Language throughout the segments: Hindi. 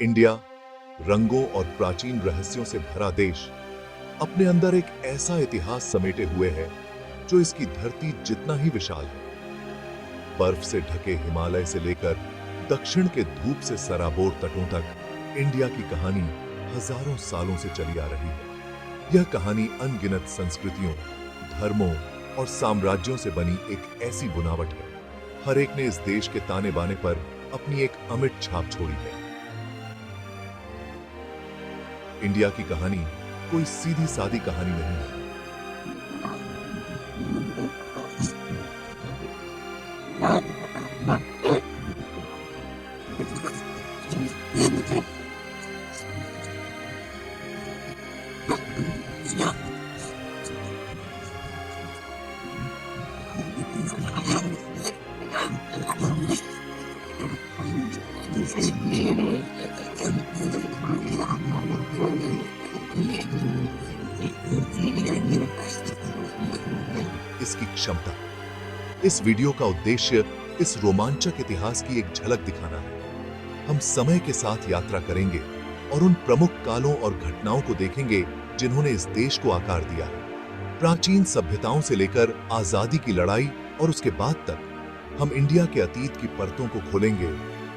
इंडिया, रंगों और प्राचीन रहस्यों से भरा देश, अपने अंदर एक ऐसा इतिहास समेटे हुए है जो इसकी धरती जितना ही विशाल है। बर्फ से ढके हिमालय से लेकर दक्षिण के धूप से सराबोर तटों तक इंडिया की कहानी हजारों सालों से चली आ रही है। यह कहानी अनगिनत संस्कृतियों, धर्मों और साम्राज्यों से बनी एक ऐसी बुनावट है, हर एक ने इस देश के ताने बाने पर अपनी एक अमिट छाप छोड़ी है। इंडिया की कहानी कोई सीधी सादी कहानी नहीं है। इसकी क्षमता। इस वीडियो का उद्देश्य इस रोमांचक इतिहास की एक झलक दिखाना है। हम समय के साथ यात्रा करेंगे और उन प्रमुख कालों और घटनाओं को देखेंगे जिन्होंने इस देश को आकार दिया है। प्राचीन सभ्यताओं से लेकर आजादी की लड़ाई और उसके बाद तक हम इंडिया के अतीत की परतों को खोलेंगे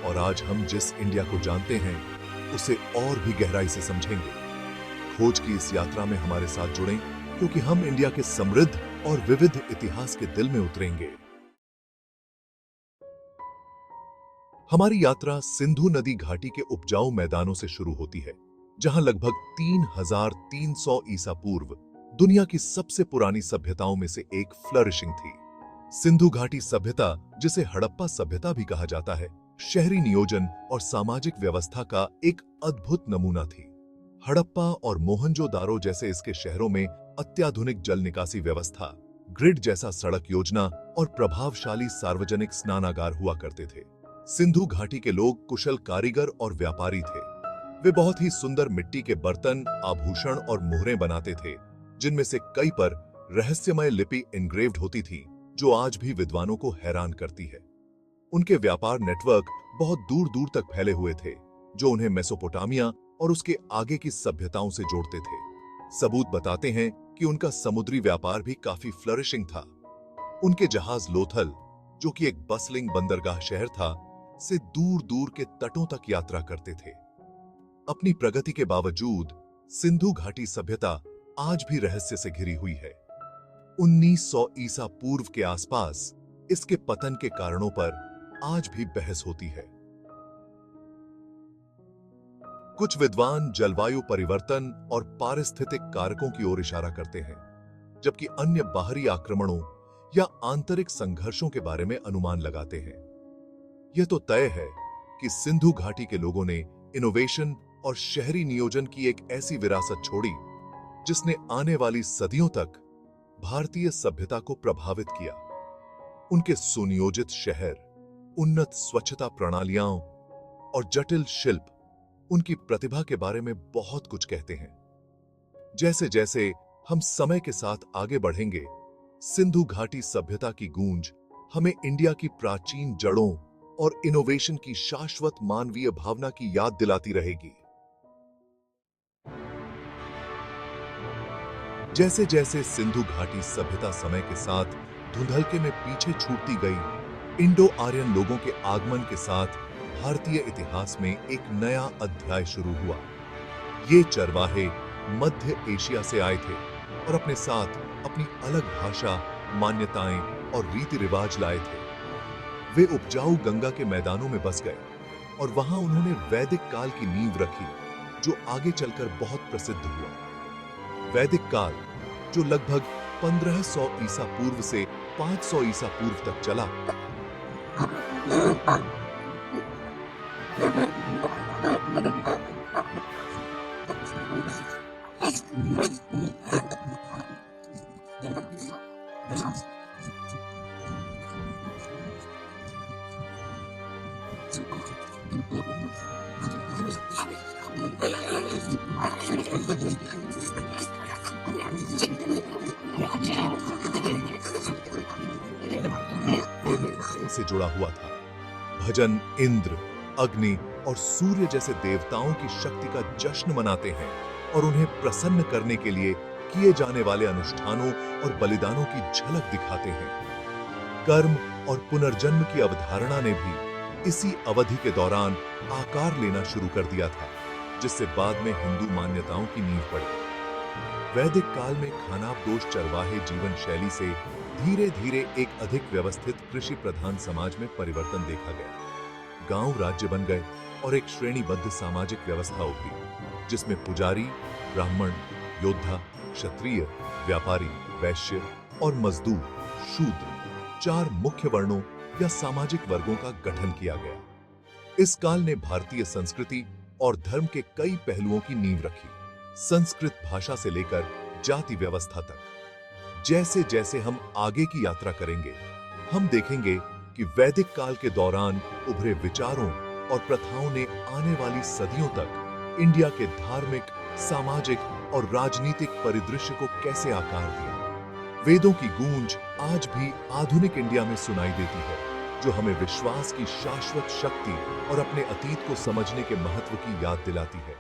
और आज हम जिस इंडिया को जानते हैं उसे और भी गहराई से समझेंगे। खोज की इस यात्रा में हमारे साथ जुड़ें, क्योंकि हम इंडिया के समृद्ध और विविध इतिहास के दिल में उतरेंगे। हमारी यात्रा सिंधु नदी घाटी के उपजाऊ मैदानों से शुरू होती है, जहां लगभग 3300 ईसा पूर्व दुनिया की सबसे पुरानी सभ्यताओं में से एक फ्लरिशिंग थी। सिंधु घाटी सभ्यता, जिसे हड़प्पा सभ्यता भी कहा जाता है, शहरी नियोजन और सामाजिक व्यवस्था का एक अद्भुत नमूना थी। हड़प्पा और मोहनजोदारो जैसे इसके शहरों में अत्याधुनिक जल निकासी व्यवस्था, ग्रिड जैसा सड़क योजना और प्रभावशाली सार्वजनिक स्नानागार हुआ करते थे। सिंधु घाटी के लोग कुशल कारीगर और व्यापारी थे। वे बहुत ही सुंदर मिट्टी के बर्तन, आभूषण और मुहरें बनाते थे, जिनमें से कई पर रहस्यमय लिपि इनग्रेव्ड होती थी, जो आज भी विद्वानों को हैरान करती है। उनके व्यापार नेटवर्क बहुत दूर दूर तक फैले हुए थे, जो उन्हें मेसोपोटामिया और उसके आगे की सभ्यताओं से जोड़ते थे। सबूत बताते हैं कि उनका समुद्री व्यापार भी काफी फ्लरिशिंग था। उनके जहाज लोथल, जो कि एक बसलिंग बंदरगाह शहर था, से दूर दूर के तटों तक यात्रा करते थे। अपनी प्रगति के बावजूद सिंधु घाटी सभ्यता आज भी रहस्य से घिरी हुई है। 1900 ईसा पूर्व के आसपास इसके पतन के कारणों पर आज भी बहस होती है। कुछ विद्वान जलवायु परिवर्तन और पारिस्थितिक कारकों की ओर इशारा करते हैं, जबकि अन्य बाहरी आक्रमणों या आंतरिक संघर्षों के बारे में अनुमान लगाते हैं। यह तो तय है कि सिंधु घाटी के लोगों ने इनोवेशन और शहरी नियोजन की एक ऐसी विरासत छोड़ी जिसने आने वाली सदियों तक भारतीय सभ्यता को प्रभावित किया। उनके सुनियोजित शहर, उन्नत स्वच्छता प्रणालियां और जटिल शिल्प उनकी प्रतिभा के बारे में बहुत कुछ कहते हैं। जैसे जैसे हम समय के साथ आगे बढ़ेंगे, सिंधु घाटी सभ्यता की गूंज हमें इंडिया की प्राचीन जड़ों और इनोवेशन की शाश्वत मानवीय भावना की याद दिलाती रहेगी। जैसे जैसे सिंधु घाटी सभ्यता समय के साथ धुंधलके में पीछे छूटती गई, इंडो आर्यन लोगों के आगमन के साथ भारतीय इतिहास में एक नया अध्याय शुरू हुआ। ये चरवाहे मध्य एशिया से आए थे और अपने साथ अपनी अलग भाषा, मान्यताएं और रीति रिवाज लाए थे। वे उपजाऊ गंगा के मैदानों में बस गए और वहां उन्होंने वैदिक काल की नींव रखी, जो आगे चलकर बहुत प्रसिद्ध हुआ। वैदिक काल, जो लगभग 1500 ईसा पूर्व से 500 ईसा पूर्व तक चला, से जुड़ा हुआ था। भजन इंद्र, अग्नि और सूर्य जैसे देवताओं की शक्ति का जश्न मनाते हैं और उन्हें प्रसन्न करने के लिए किए जाने वाले अनुष्ठानों और बलिदानों की झलक दिखाते हैं। कर्म और पुनर्जन्म की अवधारणा ने भी इसी अवधि के दौरान आकार लेना शुरू कर दिया था, जिससे बाद में हिंदू मान्यताओं की नींव पड़ी। वैदिक काल में खानाबदोश चरवाहे जीवन शैली से धीरे धीरे एक अधिक व्यवस्थित कृषि प्रधान समाज में परिवर्तन देखा गया। गांव राज्य बन गए और एक श्रेणीबद्ध सामाजिक व्यवस्था उभरी, जिसमें पुजारी, ब्राह्मण, योद्धा, क्षत्रिय, व्यापारी, वैश्य और मजदूर, शूद्र, 4 मुख्य वर्णों या सामाजिक वर्गों का गठन किया गया। इस काल ने भारतीय संस्कृति और धर्म के कई पहलुओं की नींव रखी, संस्कृत भाषा से लेकर जाति व्यवस्था तक। जैसे जैसे हम आगे की यात्रा करेंगे, हम देखेंगे कि वैदिक काल के दौरान उभरे विचारों और प्रथाओं ने आने वाली सदियों तक इंडिया के धार्मिक, सामाजिक और राजनीतिक परिदृश्य को कैसे आकार दिया। वेदों की गूंज आज भी आधुनिक इंडिया में सुनाई देती है, जो हमें विश्वास की शाश्वत शक्ति और अपने अतीत को समझने के महत्व की याद दिलाती है।